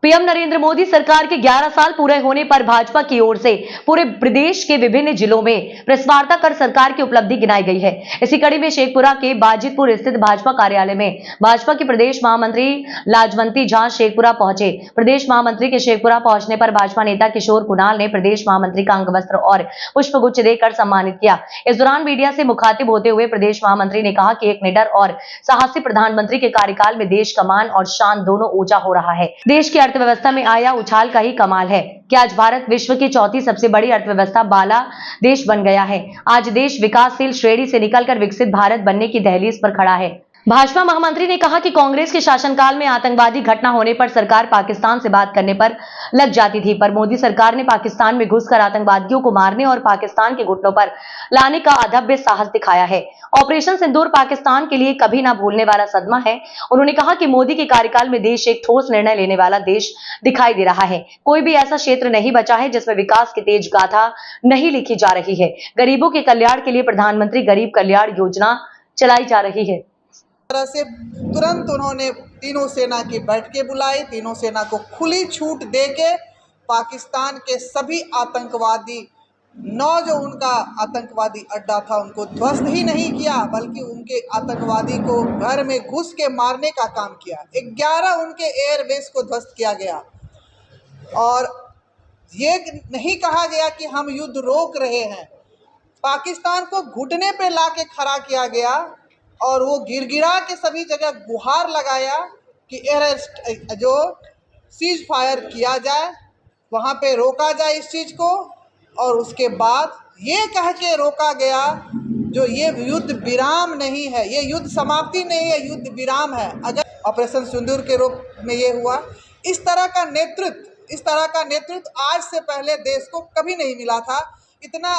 PM Narendra Modi सरकार के 11 साल पूरे होने पर भाजपा की ओर से पूरे प्रदेश के विभिन्न जिलों में प्रेस वार्ता कर सरकार की उपलब्धि गिनाई गई है। इसी कड़ी में शेखपुरा के बाजितपुर स्थित भाजपा कार्यालय में भाजपा की प्रदेश महामंत्री लाजवंती झा शेखपुरा पहुंचे। प्रदेश महामंत्री के शेखपुरा पहुंचने पर भाजपा नेता किशोर कुणाल ने प्रदेश महामंत्री का अंगवस्त्र और पुष्पगुच्छ देकर सम्मानित किया। इस दौरान मीडिया से मुखातिब होते हुए प्रदेश महामंत्री ने कहा कि एक निडर और साहसी प्रधानमंत्री के कार्यकाल में देश का मान और शान दोनों ऊंचा हो रहा है। देश की अर्थव्यवस्था में आया उछाल का ही कमाल है कि आज भारत विश्व की चौथी सबसे बड़ी अर्थव्यवस्था वाला देश बन गया है। आज देश विकासशील श्रेणी से निकलकर विकसित भारत बनने की दहलीज पर खड़ा है। भाजपा महामंत्री ने कहा कि कांग्रेस के शासनकाल में आतंकवादी घटना होने पर सरकार पाकिस्तान से बात करने पर लग जाती थी, पर मोदी सरकार ने पाकिस्तान में घुसकर आतंकवादियों को मारने और पाकिस्तान के घुटनों पर लाने का अदभ्य साहस दिखाया है। ऑपरेशन सिंदूर पाकिस्तान के लिए कभी ना भूलने वाला सदमा है। उन्होंने कहा कि मोदी के कार्यकाल में देश एक ठोस निर्णय लेने वाला देश दिखाई दे रहा है। कोई भी ऐसा क्षेत्र नहीं बचा है जिसमें विकास की तेज गाथा नहीं लिखी जा रही है। गरीबों के कल्याण के लिए प्रधानमंत्री गरीब कल्याण योजना चलाई जा रही है। तरह से तुरंत उन्होंने तीनों सेना की बैठकें बुलाई, तीनों सेना को खुली छूट देके पाकिस्तान के सभी आतंकवादी 9 जो उनका आतंकवादी अड्डा था उनको ध्वस्त ही नहीं किया, बल्कि उनके आतंकवादी को घर में घुस के मारने का काम किया। 11 उनके एयरबेस को ध्वस्त किया गया और ये नहीं कहा गया कि हम युद्ध रोक रहे हैं। पाकिस्तान को घुटने पे ला के खड़ा किया गया और वो गिड़गिड़ा के सभी जगह गुहार लगाया कि एयर जो सीज फायर किया जाए, वहाँ पे रोका जाए इस चीज़ को। और उसके बाद ये कह के रोका गया जो ये युद्ध विराम नहीं है, ये युद्ध समाप्ति नहीं है, युद्ध विराम है। अगर ऑपरेशन सिंदूर के रूप में ये हुआ, इस तरह का नेतृत्व आज से पहले देश को कभी नहीं मिला था। इतना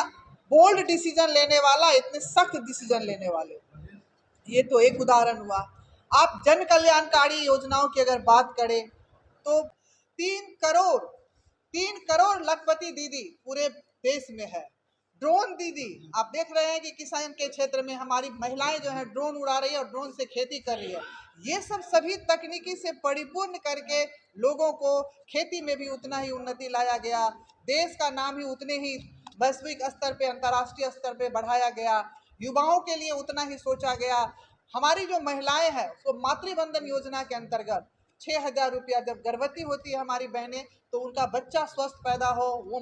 बोल्ड डिसीजन लेने वाला, इतने सख्त डिसीजन लेने वाले। ये तो एक उदाहरण हुआ। आप जन कल्याणकारी योजनाओं की अगर बात करें तो 3 करोड़ लखपति दीदी पूरे देश में है। ड्रोन दीदी आप देख रहे हैं कि किसान के क्षेत्र में हमारी महिलाएं जो है ड्रोन उड़ा रही है और ड्रोन से खेती कर रही है। ये सब सभी तकनीकी से परिपूर्ण करके लोगों को खेती में भी उतना ही उन्नति लाया गया, देश का नाम ही उतने ही वैश्विक स्तर पे, अंतर्राष्ट्रीय स्तर पे बढ़ाया गया, युवाओं के लिए उतना ही सोचा गया। हमारी जो महिलाएं हैं वो मातृवंदन योजना के अंतर्गत 6,000 रुपया जब गर्भवती होती है हमारी बहनें, तो उनका बच्चा स्वस्थ पैदा हो, वो